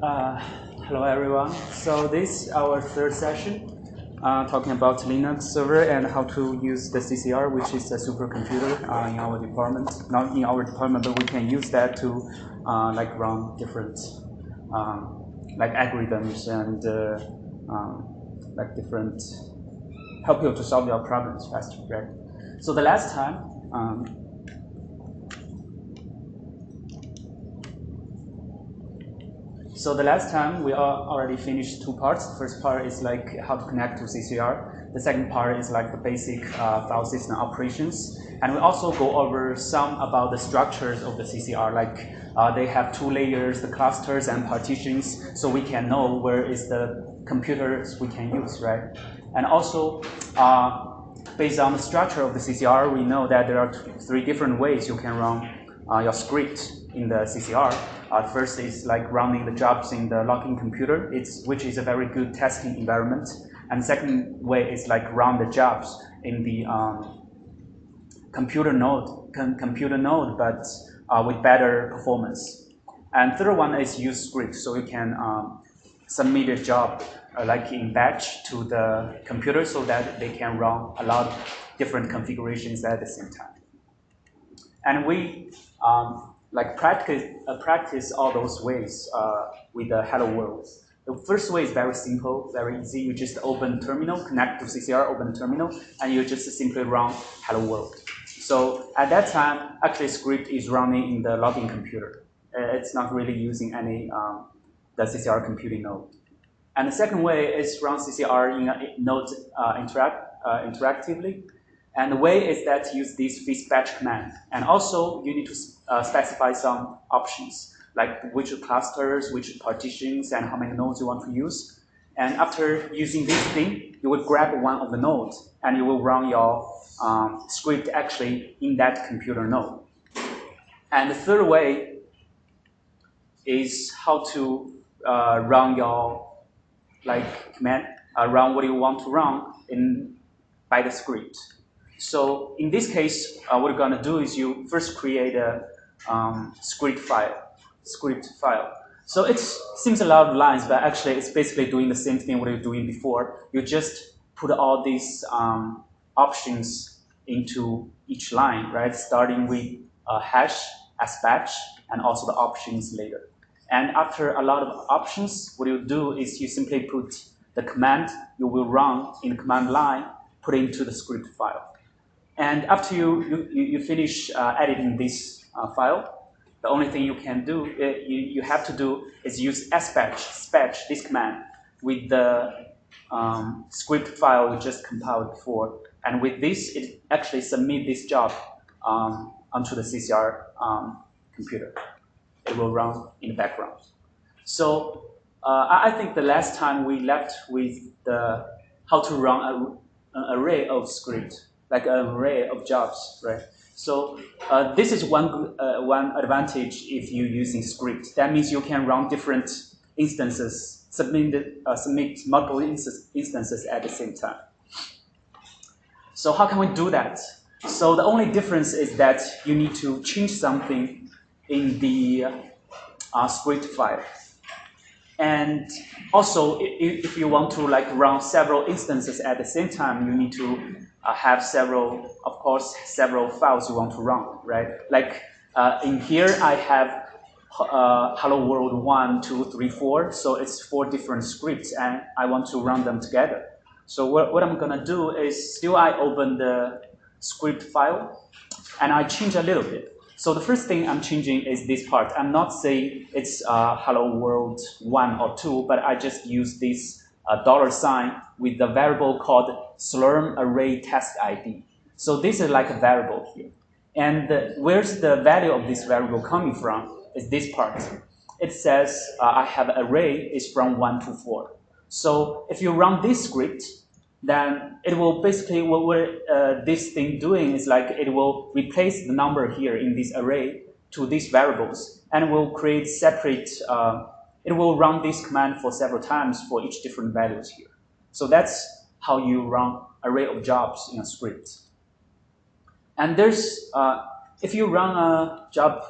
Uh, Hello everyone. So this is our third session, talking about Linux server and how to use the CCR, which is a supercomputer in our department. Not in our department, but we can use that to like run different like algorithms and like different help you to solve your problems faster, right? So the last time. So the last time we already finished two parts. The first part is like how to connect to CCR. The second part is like the basic file system operations. And we also go over some about the structures of the CCR, like they have two layers, the clusters and partitions, so we can know where is the computers we can use, right? And also, based on the structure of the CCR, we know that there are three different ways you can run your script in the CCR. First is like running the jobs in the login computer, which is a very good testing environment. And second way is like run the jobs in the computer node, but with better performance. And third one is use script, so you can submit a job like in batch to the computer so that they can run a lot of different configurations at the same time. And we like practice all those ways with the Hello World. The first way is very simple, very easy. You just open terminal, connect to CCR, open terminal, and you just simply run Hello World. So at that time, actually script is running in the login computer. It's not really using any the CCR computing node. And the second way is run CCR in a node interactively. And the way is that use this fetch command. And also you need to specify some options, like which clusters, which partitions, and how many nodes you want to use. And after using this thing, you will grab one of the nodes, and you will run your script actually in that computer node. And the third way is how to run your command, run what you want to run by the script. So in this case, what we're going to do is you first create a script file. So it seems a lot of lines, but actually it's basically doing the same thing what you're doing before. You just put all these options into each line, right? Starting with hash as batch and also the options later. And after a lot of options, what you do is you simply put the command you will run in the command line, put it into the script file. And after you finish editing this file, the only thing you can do, you have to do is use dispatch this command with the script file we just compiled before. And with this, it actually submit this job onto the CCR computer. It will run in the background. So I think the last time we left with how to run an array of script, like an array of jobs, right? So this is one advantage if you're using script. That means you can run different instances, submit multiple instances at the same time. So how can we do that? So the only difference is that you need to change something in the script file. And also, if you want to run several instances at the same time, you need to have several files you want to run, right? Like in here, I have Hello World 1, 2, 3, 4. So it's 4 different scripts, and I want to run them together. So what I'm gonna do is still I open the script file, and I change a little bit. So the first thing I'm changing is this part. I'm not saying it's Hello World 1 or 2, but I just use this $sign with the variable called slurm array test ID. So this is like a variable here. And where's the value of this variable coming from is this part. It says I have array is from 1 to 4. So if you run this script, then it will basically, what this thing doing is like it will replace the number here in this array to these variables, and will create separate, it will run this command for several times for each different values here. So that's how you run array of jobs in a script. And there's, if you run a job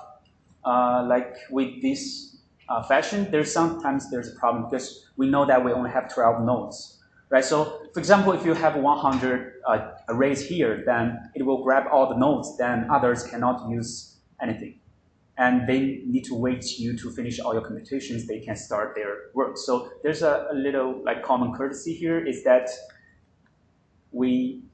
like with this fashion, sometimes there's a problem because we know that we only have 12 nodes, right? So for example, if you have 100 arrays here, then it will grab all the nodes, then others cannot use anything. And they need to wait you to finish all your computations, they can start their work. So there's a little like common courtesy here is that we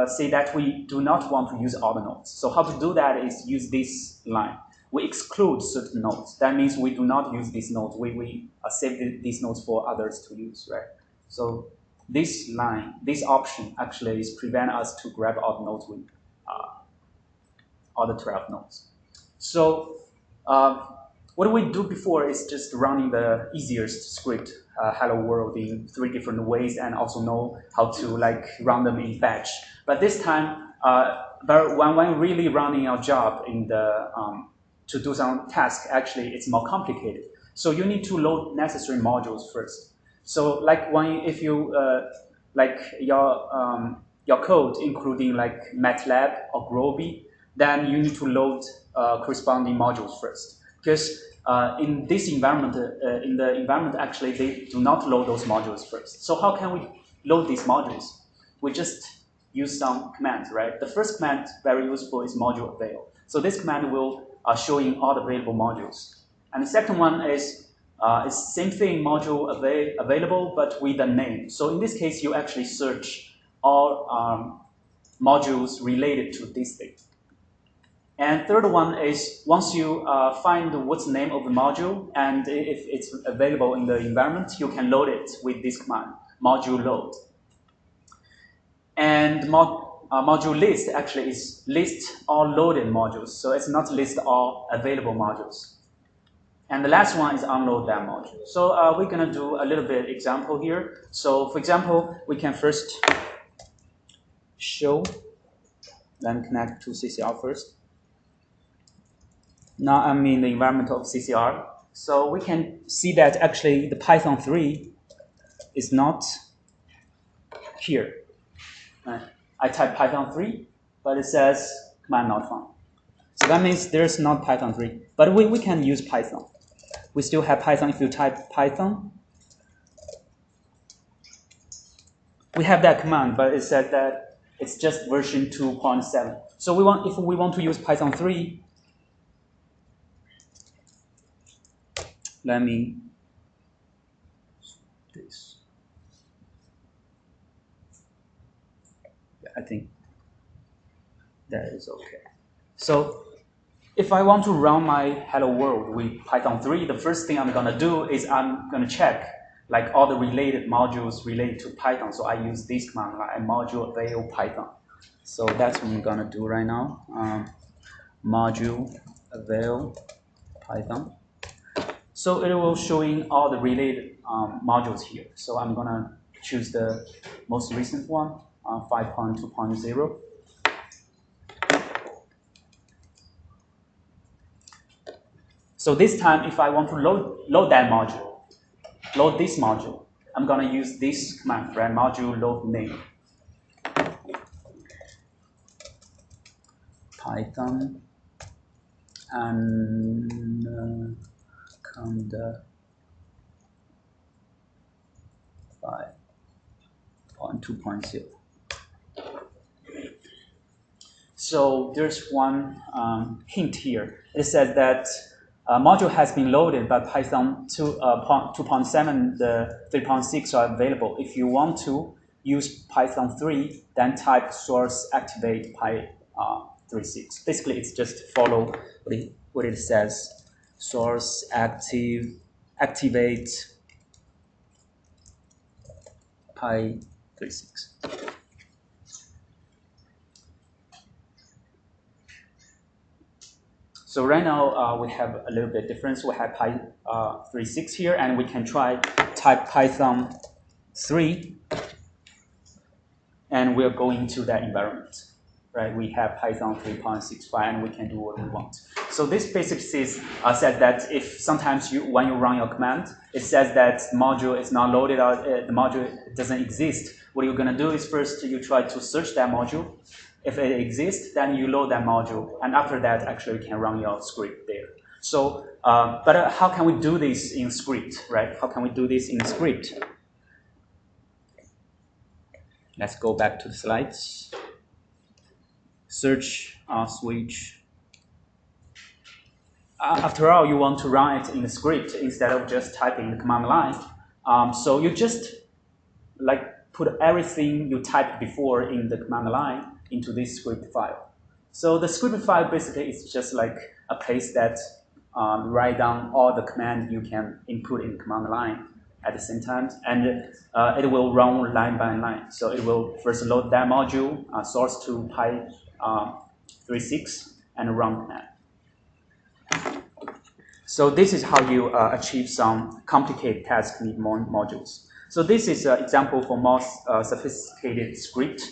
say that we do not want to use all the nodes. So how to do that is use this line. We exclude certain nodes. That means we do not use these nodes. We save these nodes for others to use, right? So this line, this option actually is prevent us to grab all the nodes with all the 12 nodes. So what we do before is just running the easiest script, hello world, in 3 different ways, and also know how to like run them in batch. But this time, but when really running our job in the to do some task, actually it's more complicated. So you need to load necessary modules first. So like if you like your code, including like MATLAB or Groby, then you need to load corresponding modules first. Because in this environment, in the environment, actually, they do not load those modules first. So how can we load these modules? We just use some commands, right? The first command, very useful, is module avail. So this command will show in all the available modules. And the second one is same thing, module available, but with a name. So in this case, you actually search all modules related to this thing. And third one is once you find what's the name of the module, and if it's available in the environment, you can load it with this command, module load. And module list actually is list all loaded modules, so it's not list all available modules. And the last one is unload that module. So we're gonna do a little bit example here. So for example, we can first show, then connect to CCR first. Now I'm in the environment of CCR. So we can see that actually the Python 3 is not here. I type Python 3, but it says command not found. So that means there's not Python 3. But we can use Python. We still have Python. If you type Python, we have that command, but it says that it's just version 2.7. So if we want to use Python 3, let me do this. Yeah, I think that is okay. So if I want to run my hello world with Python 3, the first thing I'm gonna do is I'm gonna check like all the related modules related to Python. So I use this command, like module avail Python. So that's what I'm gonna do right now. Module avail Python. So it will showing all the related modules here. So I'm gonna choose the most recent one, 5.2.0. So this time, if I want to load that module, load this module, I'm gonna use this command, right? Module load name. Python and conda 5.2.0. So there's one hint here. It says that module has been loaded, but Python 2.7, the 3.6 are available. If you want to use Python 3, then type source activate py 3.6. Basically, it's just follow what it says. Source activate py 3.6. So right now we have a little bit difference. We have py 3.6 here, and we can try type Python 3, and we're going to that environment. Right, we have Python 3.65, and we can do what we want. So this basically says that if sometimes when you run your command, it says that module is not loaded out, the module doesn't exist. What you're gonna do is first you try to search that module. If it exists, then you load that module, and after that, actually you can run your script there. So, but how can we do this in script, right? How can we do this in script? Let's go back to the slides. Search, switch. After all, you want to run it in the script instead of just typing the command line. So you just like put everything you typed before in the command line into this script file. So the script file basically is just like a place that write down all the commands you can input in the command line at the same time, and it will run line by line. So it will first load that module, source to Pi 36, and run command. So this is how you achieve some complicated task with more modules. So this is an example for more sophisticated script.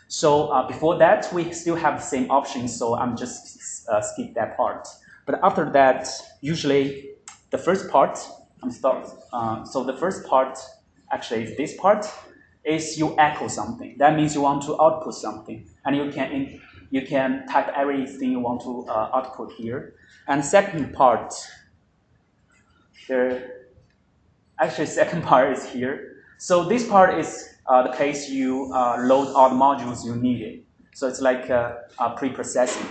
So before that, we still have the same options, so I'm just skip that part. But after that, usually the first part, so the first part, actually is this part, is you echo something. That means you want to output something, and you can type everything you want to output here. And second part, second part is here. So this part is the case you load all the modules you needed. So it's like pre-processing.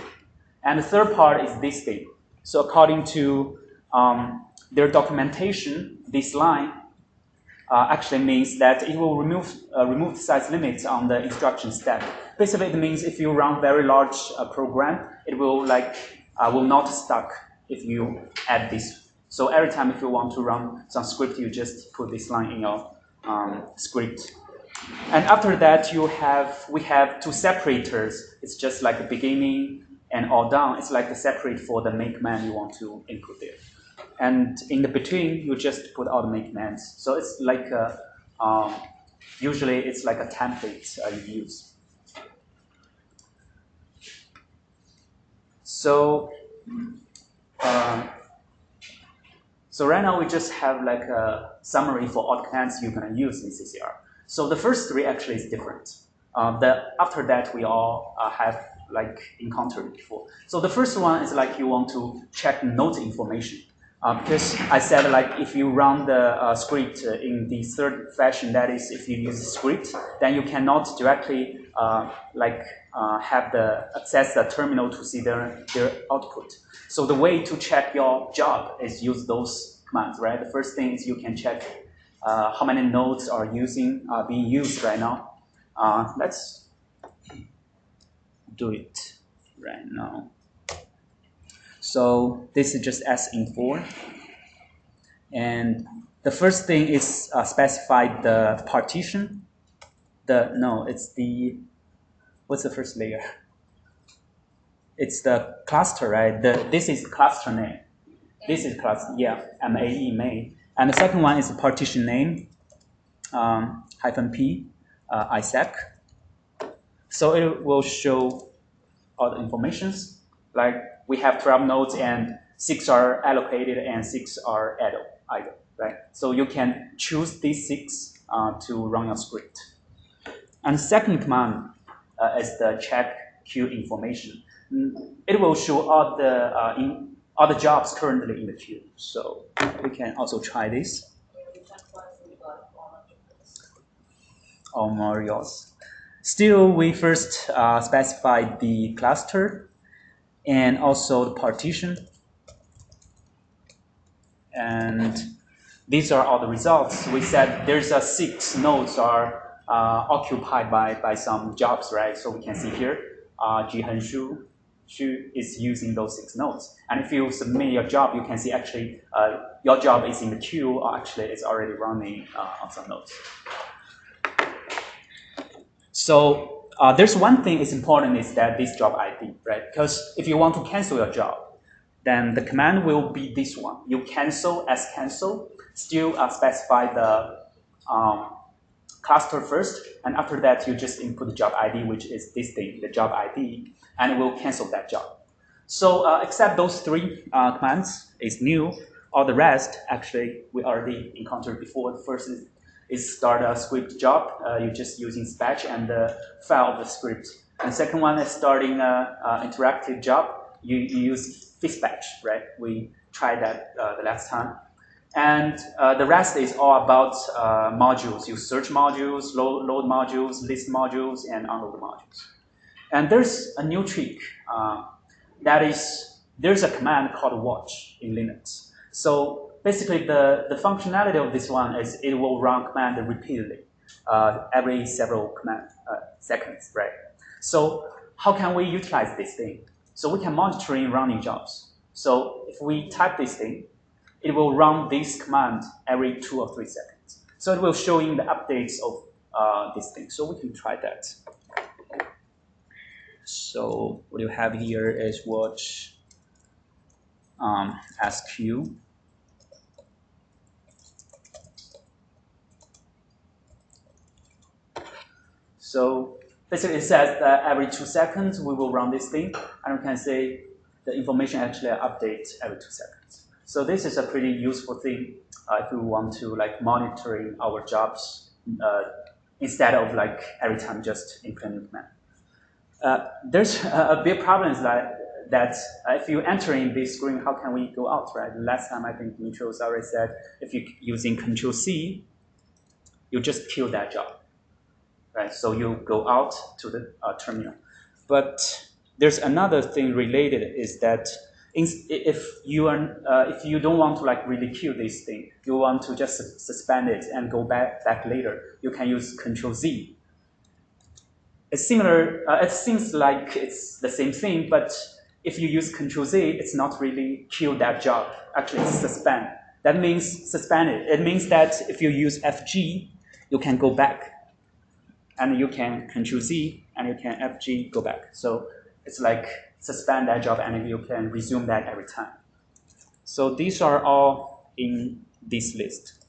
And the third part is this thing. So according to their documentation, this line actually means that it will remove the size limits on the instruction stack. Basically, it means if you run very large program, it will will not stuck if you add this. So every time if you want to run some script, you just put this line in your script. And after that, we have two separators. It's just like the beginning and all down. It's like the separate for the main command you want to input there. And in the between, you just put all the main commands. So it's like usually it's like a template you use. So so right now we just have like a summary for all the commands you're gonna use in CCR. So the first three actually is different. After that we all have like encountered before. So the first one is like you want to check node information. Because I said like if you run the script in the third fashion, that is if you use the script, then you cannot directly have the access the terminal to see their output. So the way to check your job is use those commands, right? The first thing is you can check how many nodes are being used right now. Let's do it right now. So this is just sinfor. And the first thing is specify the partition. What's the first layer? It's the cluster, right? This is cluster name. This is cluster, yeah, MAE, main. And the second one is the partition name, -p, ISAC. So it will show all the informations. Like we have 12 nodes and 6 are allocated and 6 are idle, right? So you can choose these 6 to run your script. And second command is the check queue information. It will show all the jobs currently in the queue. So we can also try this. Oh, Marios. Still, we first specified the cluster and also the partition. And these are all the results. We said there's 6 nodes are occupied by some jobs, right? So we can see here, Jihen Xu is using those 6 nodes. And if you submit your job, you can see actually your job is in the queue, or actually it's already running on some nodes. So there's one thing is important is that this job ID, right? Because if you want to cancel your job, then the command will be this one. You cancel as cancel, still specify the cluster first, and after that you just input the job ID, which is this thing, the job ID, and it will cancel that job. So except those 3 commands is new. All the rest actually we already encountered before. The first is start a script job. You're just using Spatch and the file of the script. And the second one is starting an interactive job. You use Dispatch, right? We tried that the last time. And the rest is all about modules. You search modules, load modules, list modules, and unload modules. And there's a new trick. That is, there's a command called watch in Linux. So basically, the functionality of this one is it will run command repeatedly every several seconds, right? So how can we utilize this thing? So we can monitor in running jobs. So if we type this thing, it will run this command every 2 or 3 seconds. So it will show in the updates of this thing. So we can try that. So what you have here is watch SQ. So basically it says that every 2 seconds we will run this thing, and we can say the information actually updates every 2 seconds. So this is a pretty useful thing if we want to monitoring our jobs instead of every time just implementing command. There's a big problem is that if you enter in this screen, how can we go out, right? Last time I think Dmitry already said if you're using Control-C, you just kill that job, right? So you go out to the terminal. But there's another thing related is that if you don't want to really kill this thing, you want to just suspend it and go back later, you can use Control-Z. It's similar. It seems like it's the same thing, but if you use Control-Z, it's not really kill that job. Actually, it's suspend. That means suspend it. It means that if you use FG, you can go back, and you can Control-Z, and you can FG go back. So it's like suspend that job, and you can resume that every time. So these are all in this list.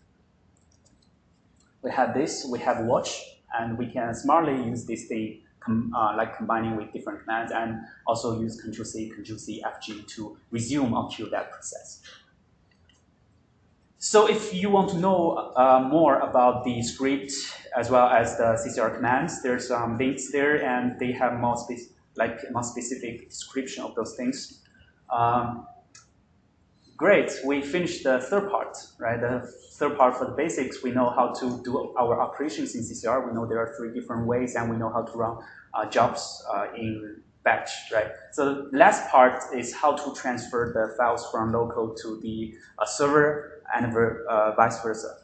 We have this. We have watch. And we can smartly use this thing, combining with different commands, and also use Control-C, Control-C, FG to resume or kill that process. So if you want to know more about the script as well as the CCR commands, there's some links there, and they have more specific description of those things. Great, we finished the third part, right? The third part for the basics, we know how to do our operations in CCR. We know there are 3 different ways, and we know how to run jobs in batch, right? So the last part is how to transfer the files from local to the server and vice versa.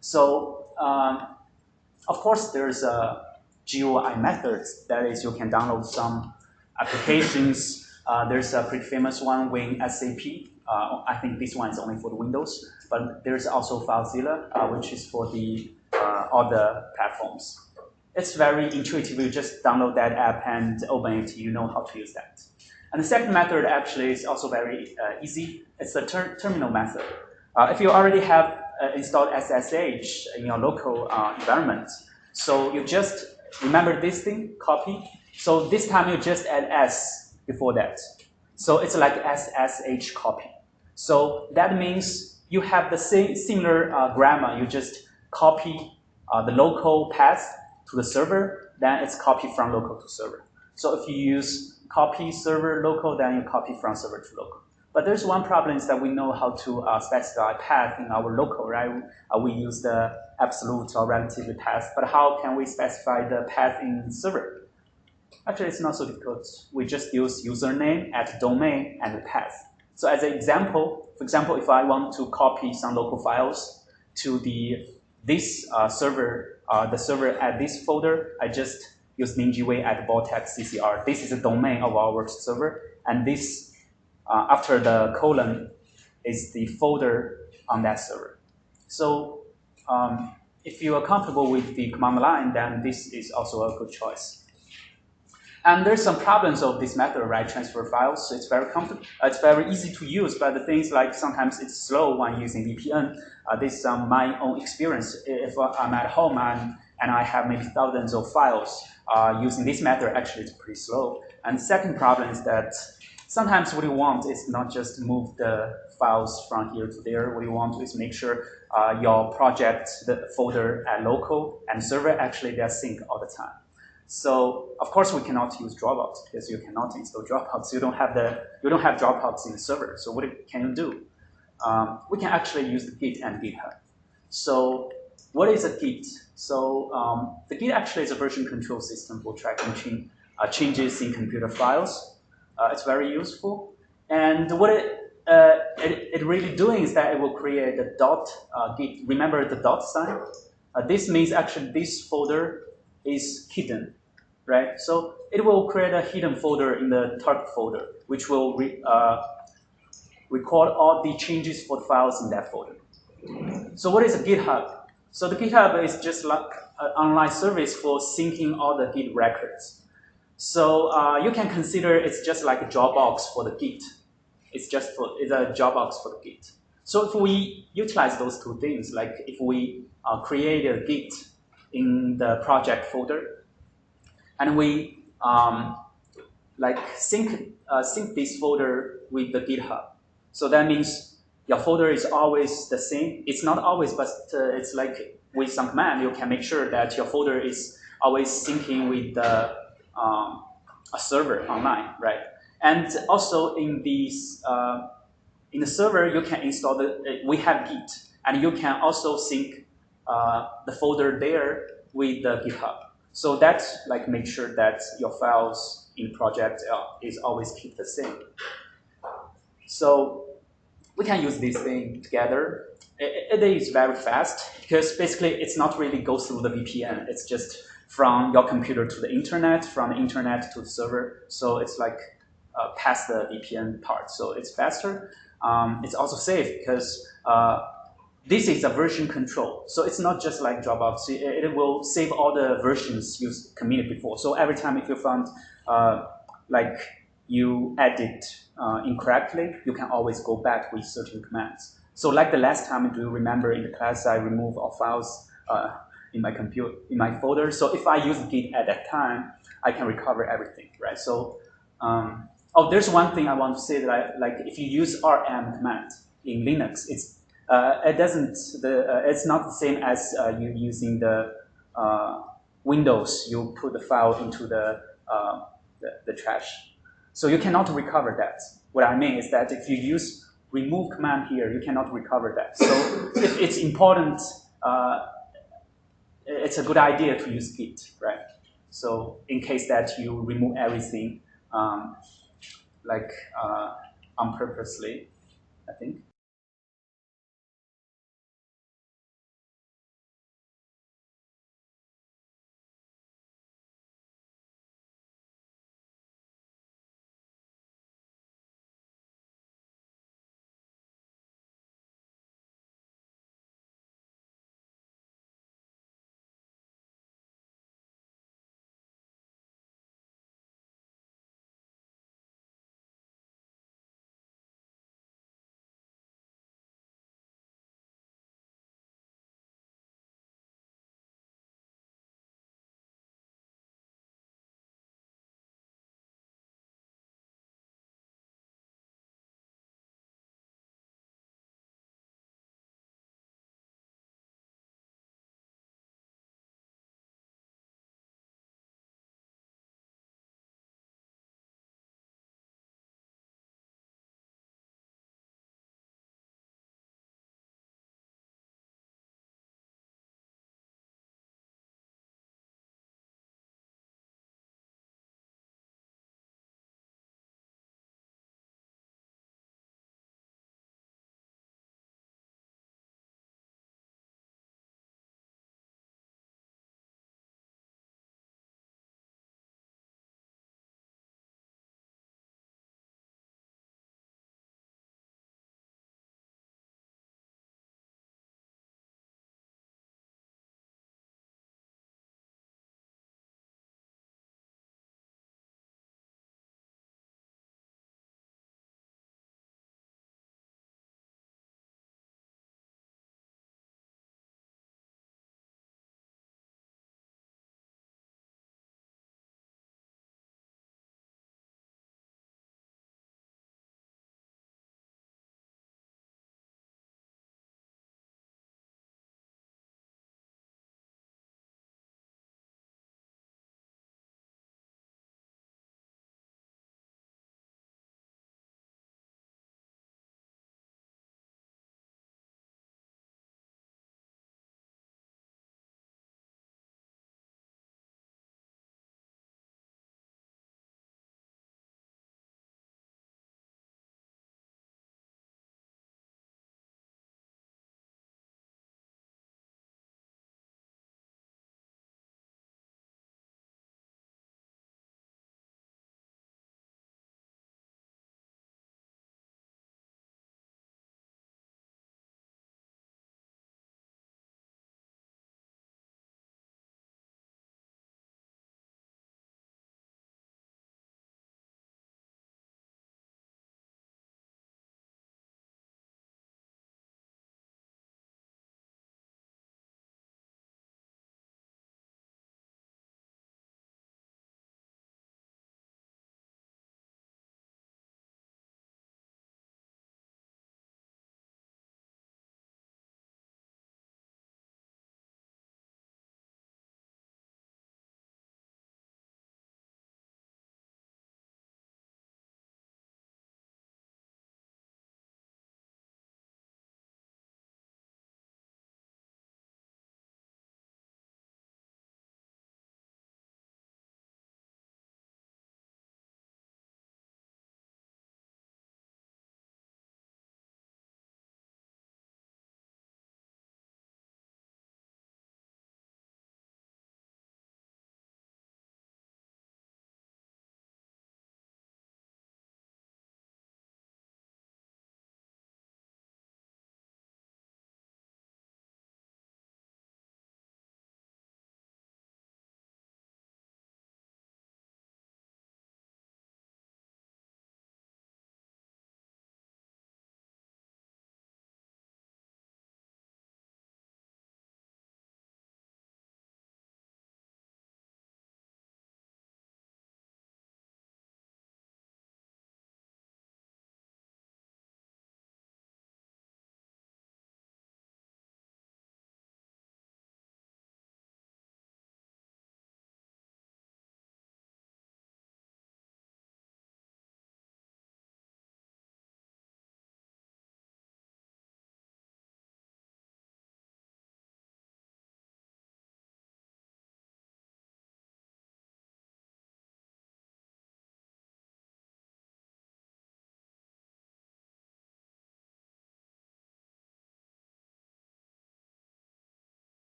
So of course, there's a GUI methods. That is, you can download some applications. There's a pretty famous one, WinSAP. I think this one is only for the Windows, but there's also FileZilla, which is for the other platforms. It's very intuitive. You just download that app and open it. You know how to use that. And the second method actually is also very easy. It's the terminal method. If you already have installed SSH in your local environment, so you just remember this thing, copy. So this time you just add S before that. So it's like SSH copy. So that means you have the same similar grammar. You just copy the local path to the server, then it's copy from local to server. So if you use copy server local, then you copy from server to local. But there's one problem is that we know how to specify path in our local, right? We use the absolute or relative path, but how can we specify the path in server? Actually, it's not so difficult. We just use username at domain and the path. So as an example, for example, if I want to copy some local files to this server, the server at this folder, I just use ninjway at Vortex CCR. This is the domain of our server, and this after the colon is the folder on that server. So if you are comfortable with the command line, then this is also a good choice. And there's some problems of this method, right? Transfer files. It's very comfortable. It's very easy to use, but the things like sometimes it's slow when using VPN. This is my own experience. If I'm at home and I have maybe thousands of files, using this method actually it's pretty slow. And the second problem is that sometimes what you want is not just move the files from here to there. What you want is make sure your project, the folder at local and server actually they're sync all the time. So of course we cannot use Dropbox because you cannot install Dropbox. You don't have Dropbox in the server. So what can you do? We can actually use the Git and GitHub. So what is a Git? So the Git actually is a version control system for tracking changes in computer files. It's very useful. And what it really doing is that it will create a dot Git. Remember the dot sign? This means actually this folder is hidden, right? So it will create a hidden folder in the target folder, which will record all the changes for the files in that folder. So what is a GitHub? So the GitHub is just like an online service for syncing all the Git records. So you can consider it's just like a Dropbox for the Git. It's a Dropbox for the Git. So if we utilize those two things, like if we create a Git in the project folder, and we like sync this folder with the GitHub. So that means your folder is always the same. It's not always, but it's like with some command, you can make sure that your folder is always syncing with the a server online, right? And also in these in the server, you can install we have Git, and you can also sync the folder there with the GitHub. So that's like make sure that your files in project is always keep the same. So we can use this thing together. It is very fast because basically it's not really go through the VPN. It's just from your computer to the internet, from the internet to the server. So it's like past the VPN part. So it's faster. It's also safe because this is a version control. So it's not just like Dropbox. It will save all the versions you committed before. So every time if you found like you edit incorrectly, you can always go back with certain commands. So like the last time, do you remember in the class I removed all files in my folder? So if I use Git at that time, I can recover everything, right? So oh, there's one thing I want to say that like if you use rm command in Linux, it's not the same as you using the Windows. You put the file into the trash. So you cannot recover that. What I mean is that if you use remove command here, you cannot recover that. So if it's important, it's a good idea to use Git, right? So in case that you remove everything, like unpurposely, I think.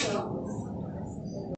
Well,